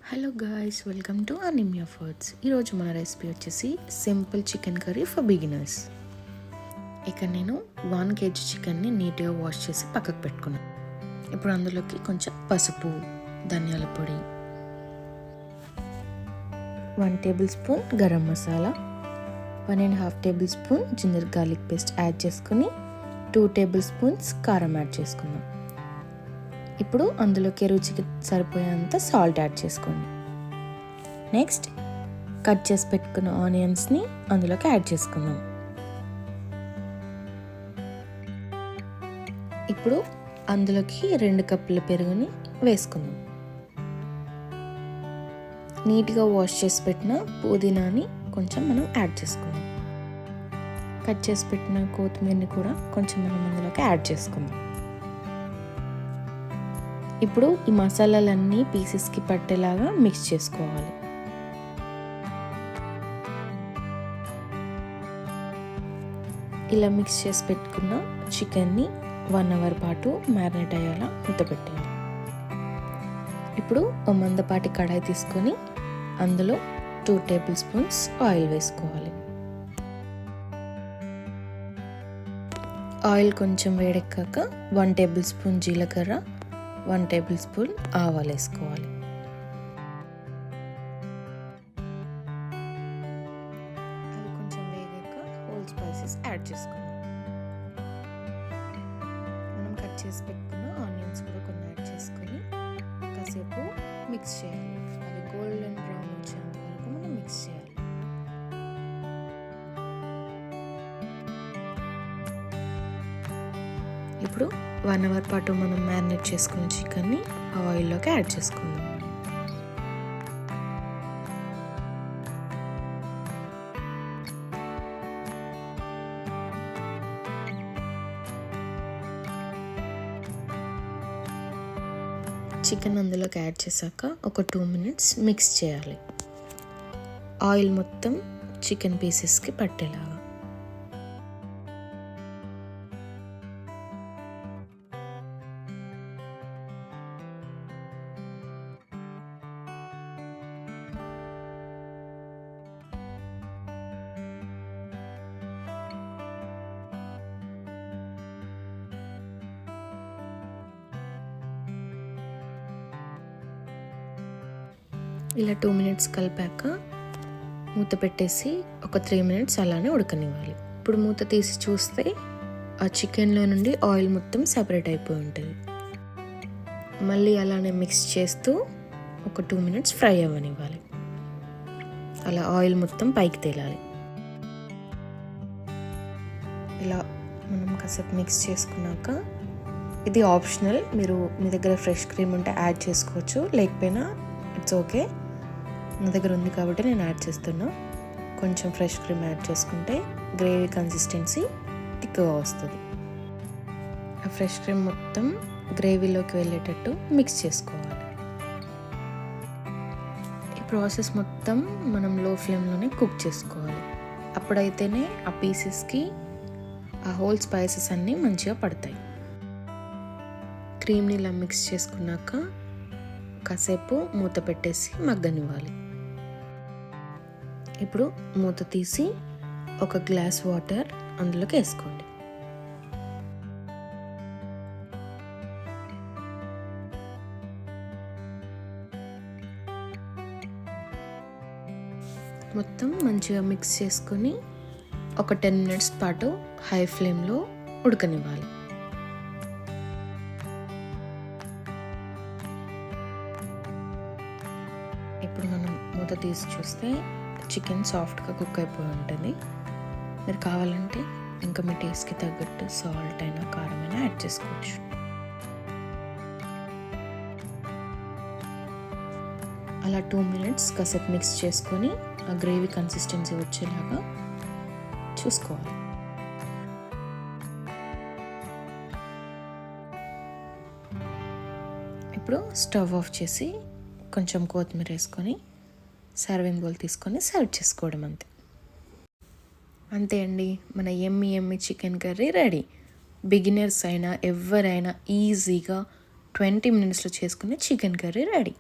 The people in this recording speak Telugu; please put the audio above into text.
Hello guys, welcome to anaemia foods. ఈరోజు మన రెసిపీ వచ్చేసి simple chicken curry for beginners. ఇక్కడ నేను 1 kg చికెన్ని నీట్గా వాష్ చేసి పక్కకు పెట్టుకున్నాను. ఇప్పుడు అందులోకి కొంచెం పసుపు, ధనియాల పొడి, 1 tablespoon garam masala, 1.5 tablespoon ginger garlic paste add చేసుకుని 2 టేబుల్ స్పూన్స్ కారం యాడ్ చేసుకున్నాం. ఇప్పుడు అందులోకి రుచికి సరిపోయేంత సాల్ట్ యాడ్ చేసుకోండి. నెక్స్ట్ కట్ చేసి పెట్టుకున్న ఆనియన్స్ని అందులోకి యాడ్ చేసుకుందాం. ఇప్పుడు అందులోకి 2 కప్పుల పెరుగుని వేసుకుందాం. నీట్గా వాష్ చేసి పెట్టిన పుదీనాని కొంచెం మనం యాడ్ చేసుకుందాం. కట్ చేసి పెట్టిన కొత్తిమీరని కూడా కొంచెం మనం అందులోకి యాడ్ చేసుకుందాం. ఇప్పుడు ఈ మసాలాలన్నీ పీసెస్కి పట్టేలాగా మిక్స్ చేసుకోవాలి. ఇలా మిక్స్ చేసి పెట్టుకున్న చికెన్ని 1 అవర్ పాటు మ్యారినేట్ అయ్యేలా పెట్టాలి. ఇప్పుడు ఒక మందపాటి కడాయి తీసుకొని అందులో 2 టేబుల్ స్పూన్స్ ఆయిల్ వేసుకోవాలి. ఆయిల్ కొంచెం వేడెక్కాక 1 టేబుల్ స్పూన్ జీలకర్ర, 1 టేబుల్ స్పూన్ ఆవాలు వేసుకోవాలి. అవి కొంచెం వేగాక హోల్ స్పైసెస్ యాడ్ చేసుకుందాం. మనం కట్ చేసి పెట్టుకున్న ఆనియన్స్ కూడా కొన్ని యాడ్ చేసుకొని కాసేపు మిక్స్ చేయాలి. అవి గోల్డెన్ బ్రౌన్ వచ్చేంత వరకు మనం మిక్స్ చేయాలి. ఇప్పుడు 1 అవర్ పాటు మనం మ్యారినేట్ చేసుకున్న చికెన్ని ఆ ఆయిల్లోకి యాడ్ చేసుకుందాం. చికెన్ అందులోకి యాడ్ చేశాక ఒక 2 minutes మిక్స్ చేయాలి. ఆయిల్ మొత్తం చికెన్ పీసెస్కి పట్టేలాగా. ఇలా 2 minutes కలిపాక మూత పెట్టేసి ఒక 3 minutes అలానే ఉడకనివ్వాలి. ఇప్పుడు మూత తీసి చూస్తే ఆ చికెన్లో నుండి ఆయిల్ మొత్తం సెపరేట్ అయిపోయి ఉంటుంది. మళ్ళీ అలానే మిక్స్ చేస్తూ ఒక 2 minutes ఫ్రై అవ్వనివ్వాలి. అలా ఆయిల్ మొత్తం పైకి తేలాలి. ఇలా మనం కాసేపు మిక్స్ చేసుకున్నాక, ఇది ఆప్షనల్, మీరు మీ దగ్గర ఫ్రెష్ క్రీమ్ ఉంటే యాడ్ చేసుకోవచ్చు, లేకపోయినా ఇట్స్ ఓకే. నా దగ్గర ఉంది కాబట్టి నేను యాడ్ చేస్తున్నా. కొంచెం ఫ్రెష్ క్రీమ్ యాడ్ చేసుకుంటే గ్రేవీ కన్సిస్టెన్సీ థిక్గా వస్తుంది. ఆ ఫ్రెష్ క్రీమ్ మొత్తం గ్రేవీలోకి వెళ్ళేటట్టు మిక్స్ చేసుకోవాలి. ఈ ప్రాసెస్ మొత్తం మనం లో ఫ్లేమ్లోనే కుక్ చేసుకోవాలి. అప్పుడైతేనే ఆ పీసెస్కి ఆ హోల్ స్పైసెస్ అన్నీ మంచిగా పడతాయి. క్రీమ్ని ఇలా మిక్స్ చేసుకున్నాక కాసేపు మూత పెట్టేసి మగ్గనివ్వాలి. ఇప్పుడు మూత తీసి ఒక గ్లాస్ వాటర్ అందులోకి వేసుకోండి. మొత్తం మంచిగా మిక్స్ చేసుకొని ఒక 10 minutes పాటు హై ఫ్లేమ్లో ఉడకనివ్వాలి. ఇప్పుడు మనం మూత తీసి చూస్తే చికెన్ సాఫ్ట్గా కుక్ అయిపోయి ఉంటుంది. మీరు కావాలంటే ఇంకా మీ టేస్ట్కి తగ్గట్టు సాల్ట్ అయినా కారం అయినా యాడ్ చేసుకోవచ్చు. అలా 2 minutes కాసేపు మిక్స్ చేసుకొని ఆ గ్రేవీ కన్సిస్టెన్సీ వచ్చేలాగా చూసుకోవాలి. ఇప్పుడు స్టవ్ ఆఫ్ చేసి కొంచెం కొత్తిమీర వేసుకొని సర్వింగ్ బౌల్ తీసుకొని సర్వ్ చేసుకోవడం అంతే అండి. మన ఎమ్మి చికెన్ కర్రీ రెడీ. బిగినర్స్ అయినా ఎవరైనా ఈజీగా 20 minutesలో చేసుకునే చికెన్ కర్రీ రెడీ.